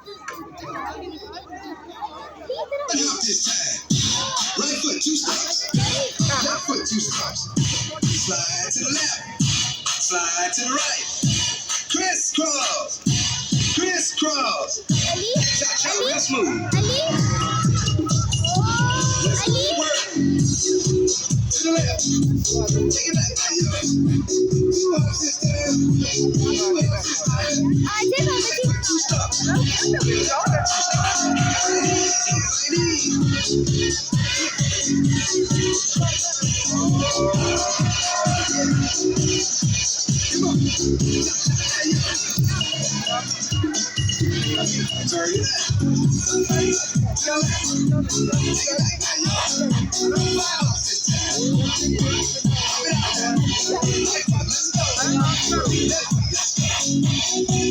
Jump this time. Right foot, two steps. Left foot, two steps. Slide to the left. Slide to the right. Crisscross. Crisscross. Cha-cha real smooth. Let's work. To the left. Take it back. You up this time. You up this time. Two steps. Turn it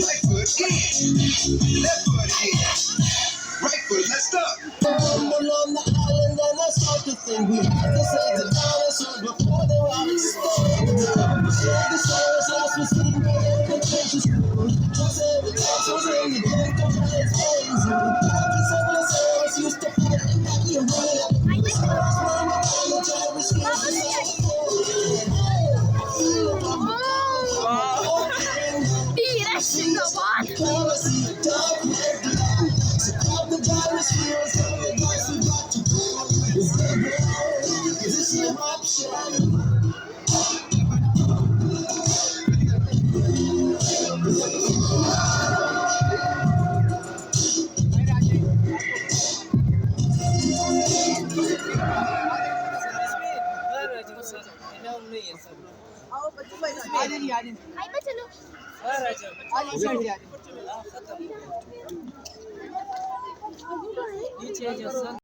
right foot in. Left foot in. Right foot, let's stop. Rumble on the island and that's not the thing. We had to save the dinosaurs before they were extinct. The Stegosaurus lost was seen in the trenches. Just every dinosaurs in the blink of an its days. The Stegosaurus used to fight in the arena. The stars were on the gyro skills. ये change